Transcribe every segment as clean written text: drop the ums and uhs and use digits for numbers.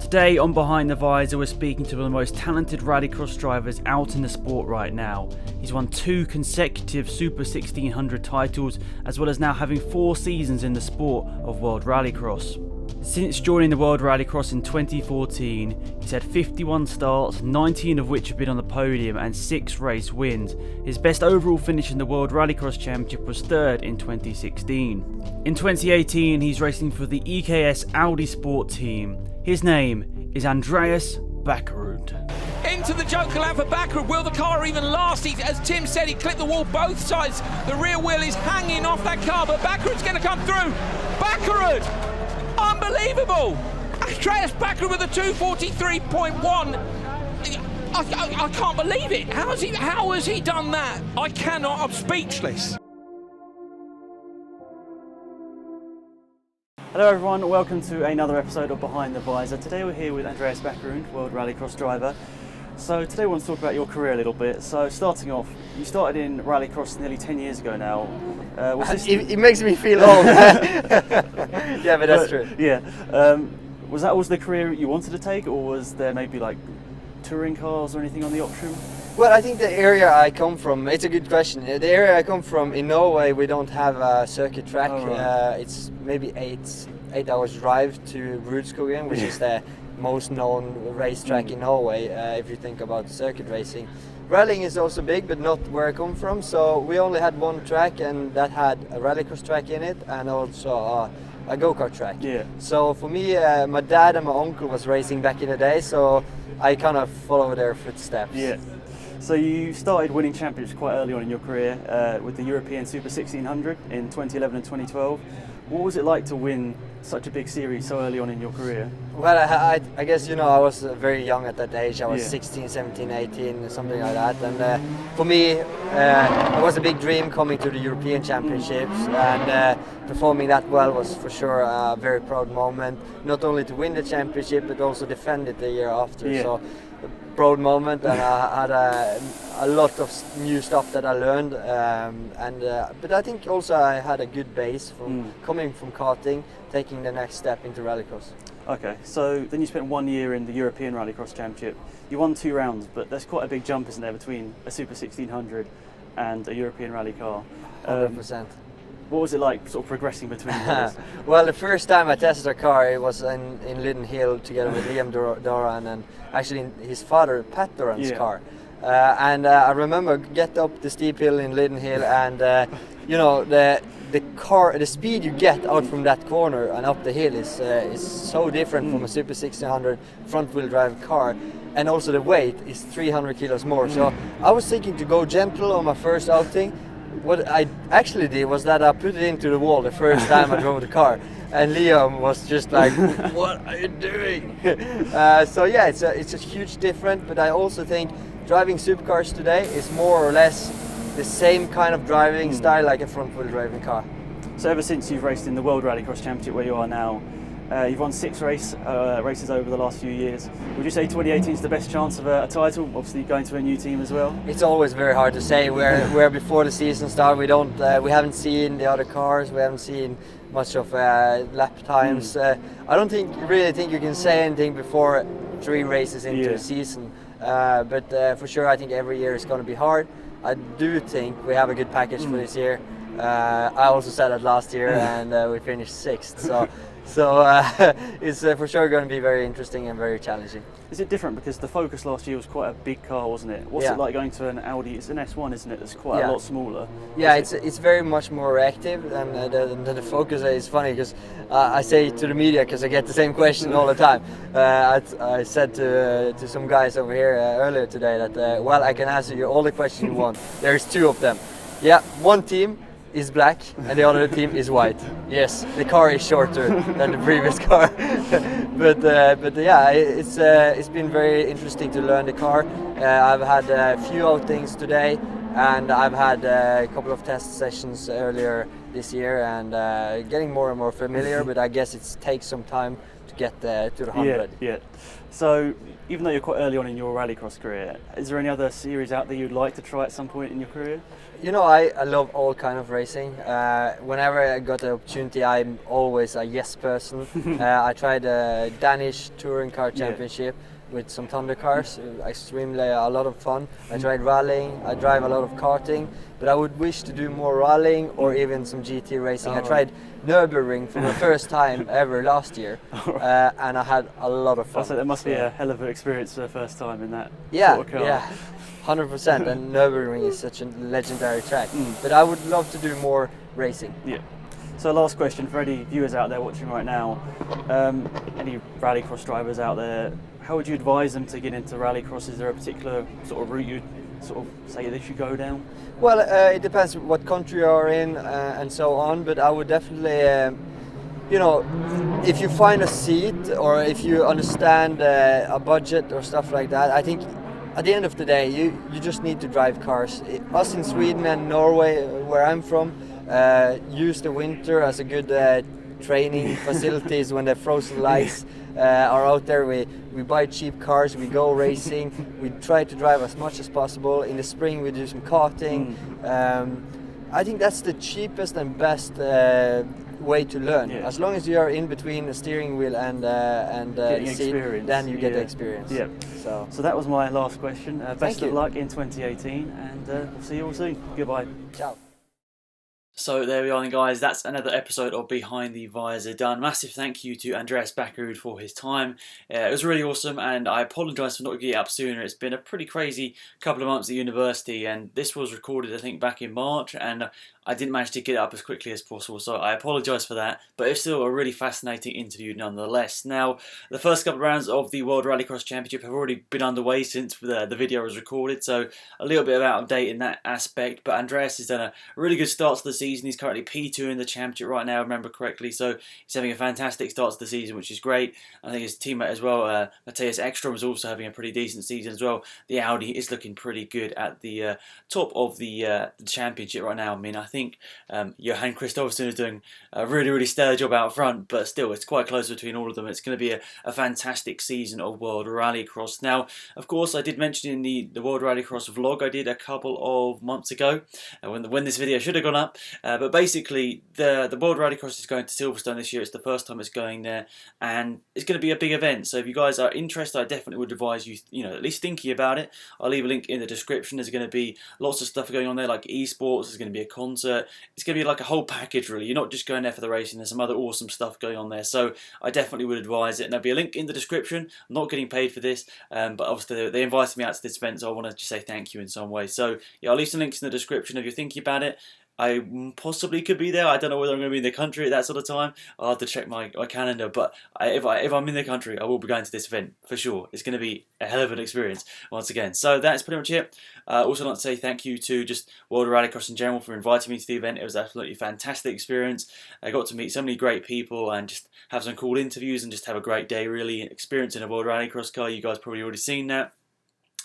Today on Behind the Visor, we're speaking to one of the most talented rallycross drivers out in the sport right now. He's won 2 consecutive Super 1600 titles, as well as now having 4 seasons in the sport of World Rallycross. Since joining the World Rallycross in 2014, he's had 51 starts, 19 of which have been on the podium and 6 race wins. His best overall finish in the World Rallycross Championship was 3rd in 2016. In 2018, he's racing for the EKS Audi Sport team. His name is Andreas Bakkerud. Into the Joker lap for Bakkerud. Will the car even last? As Tim said, he clipped the wall both sides. The rear wheel is hanging off that car, but Bakkerud's going to come through. Bakkerud! Unbelievable! Andreas Bakkerud with a 2:43.1. I can't believe it. How has he done that? I cannot. I'm speechless. Hello everyone, welcome to another episode of Behind the Visor. Today we're here with Andreas Bakkerud, World Rallycross driver. So today we want to talk about your career a little bit. So starting off, you started in Rallycross nearly 10 years ago now. It makes me feel old. Yeah, but that's true. Yeah. Was that always the career you wanted to take, or was there maybe like touring cars or anything on the option? Well, I think the area I come from, it's a good question. The area I come from, in Norway, we don't have a circuit track. Oh, right. It's maybe 8 hours drive to Rudskogen, which is the most known racetrack in Norway, if you think about circuit racing. Rallying is also big, but not where I come from, so we only had one track, and that had a rallycross track in it, and also a go-kart track. Yeah. So for me, my dad and my uncle was racing back in the day, so I kind of follow their footsteps. Yeah. So you started winning championships quite early on in your career with the European Super 1600 in 2011 and 2012. What was it like to win such a big series so early on in your career? Well, I guess, you know, I was very young at that age. I was 16, 17, 18, something like that. And for me, it was a big dream coming to the European Championships, and performing that well was for sure a very proud moment. Not only to win the championship, but also defend it the year after. Yeah. So, a proud moment, and I had a lot of new stuff that I learned. But I think also I had a good base from coming from karting, taking the next step into rallycross. Okay, so then you spent 1 year in the European Rallycross Championship. You won 2 rounds, but there's quite a big jump, isn't there, between a Super 1600 and a European rally car? 100%. What was it like, sort of progressing between those? Well, the first time I tested a car, it was in Lydden Hill together with Liam Doran and actually his father, Pat Doran's car. And I remember get up the steep hill in Lydden Hill, and you know, the speed you get out from that corner and up the hill is so different from a Super 1600 front-wheel drive car, and also the weight is 300 kilos more. So I was thinking to go gentle on my first outing. What I actually did was that I put it into the wall the first time I drove the car, and Liam was just like, "What are you doing?" So yeah, it's a huge difference. But I also think driving supercars today is more or less the same kind of driving style like a front-wheel driving car. So ever since you've raced in the World Rallycross Championship where you are now, you've won 6 races over the last few years. Would you say 2018 is the best chance of a title? Obviously going to a new team as well. It's always very hard to say. Where before the season started, we haven't seen the other cars. We haven't seen much of lap times. I don't really think you can say anything before 3 races into the season. But for sure, I think every year is going to be hard. I do think we have a good package for this year. I also said that last year, and we finished 6th. So it's for sure going to be very interesting and very challenging. Is it different because the Focus last year was quite a big car, wasn't it? What's it like going to an Audi? It's an S1, isn't it? It's quite a lot smaller. Yeah, it's very much more reactive, and the Focus is funny because I say to the media, because I get the same question all the time. I said to some guys over here earlier today that well, I can answer you all the questions you want. There's 2 of them. Yeah, one team is black and the other team is white. Yes, the car is shorter than the previous car. but yeah, it's been very interesting to learn the car. I've had a few outings today, and I've had a couple of test sessions earlier this year, and getting more and more familiar. But I guess it takes some time to get to the 100. Yeah. So even though you're quite early on in your rallycross career, is there any other series out there you'd like to try at some point in your career? You know, I love all kind of racing. Whenever I got the opportunity, I'm always a yes person. I tried the Danish Touring Car Championship with some Thunder cars, extremely a lot of fun. I tried rallying, I drive a lot of karting, but I would wish to do more rallying or even some GT racing. I tried Nürburgring for the first time ever last year, and I had a lot of fun. So that must be a hell of an experience for the first time in that Yeah, sort of car. yeah. 100%, and Nürburgring is such a legendary track. But I would love to do more racing. Yeah. So last question for any viewers out there watching right now, any rallycross drivers out there, how would you advise them to get into rallycross? Is there a particular sort of route you'd sort of say they should go down? Well, it depends what country you're in and so on, but I would definitely, you know, if you find a seat or if you understand a budget or stuff like that, I think at the end of the day, you just need to drive cars. Us in Sweden and Norway, where I'm from, use the winter as a good training facilities when the frozen ice are out there. We buy cheap cars, we go racing, we try to drive as much as possible. In the spring we do some karting. I think that's the cheapest and best way to learn. As long as you are in between the steering wheel and the seat, then you get the experience. Yeah. So that was my last question. Best of luck in 2018, and we'll see you all soon. Goodbye. Ciao. So there we are then, guys, that's another episode of Behind the Visor done. Massive thank you to Andreas Bakkerud for his time. It was really awesome, and I apologise for not getting it up sooner. It's been a pretty crazy couple of months at university, and this was recorded I think back in March, and I didn't manage to get it up as quickly as possible, so I apologise for that, but it's still a really fascinating interview nonetheless. Now, the first couple of rounds of the World Rallycross Championship have already been underway since the video was recorded, so a little bit of out of date in that aspect, but Andreas has done a really good start to the season. He's currently P2 in the championship right now, if I remember correctly, so he's having a fantastic start to the season, which is great. I think his teammate as well, Matthias Ekstrom, is also having a pretty decent season as well. The Audi is looking pretty good at the top of the championship right now. I mean, I think Johan Kristoffersen is doing a really stellar job out front, but still it's quite close between all of them. It's going to be a fantastic season of World Rallycross. Now, of course, I did mention in the World Rallycross vlog I did a couple of months ago, when this video should have gone up, but basically the World Rallycross is going to Silverstone this year. It's the first time it's going there, and it's going to be a big event, so if you guys are interested, I definitely would advise you, at least thinking about it. I'll leave a link in the description. There's going to be lots of stuff going on there, like esports, there's going to be a concert. It's going to be like a whole package, really. You're not just going there for the racing. There's some other awesome stuff going on there, so I definitely would advise it. And there'll be a link in the description. I'm not getting paid for this, but obviously they invited me out to this event, so I want to just say thank you in some way. So yeah, I'll leave some links in the description if you're thinking about it. I possibly could be there. I don't know whether I'm going to be in the country at that sort of time. I'll have to check my calendar, but if I'm in the country, I will be going to this event for sure. It's going to be a hell of an experience once again. So that's pretty much it. Also, like to say thank you to just World Rallycross in general for inviting me to the event. It was absolutely fantastic experience. I got to meet so many great people and just have some cool interviews and just have a great day, really experiencing a World Rallycross car. You guys probably already seen that.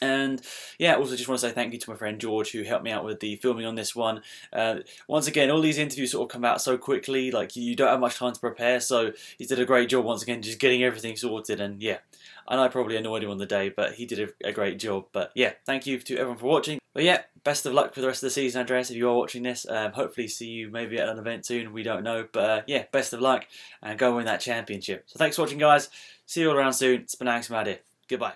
And yeah, also just want to say thank you to my friend George, who helped me out with the filming on this one. Once again, all these interviews sort of come out so quickly, like you don't have much time to prepare, so he did a great job once again just getting everything sorted. And yeah, and I probably annoyed him on the day, but he did a great job. But yeah, thank you to everyone for watching. But yeah, best of luck for the rest of the season, Andreas, if you are watching this. Hopefully see you maybe at an event soon, we don't know. But yeah, best of luck and go win that championship. So thanks for watching, guys. See you all around soon. It's been Alex from out here. Goodbye.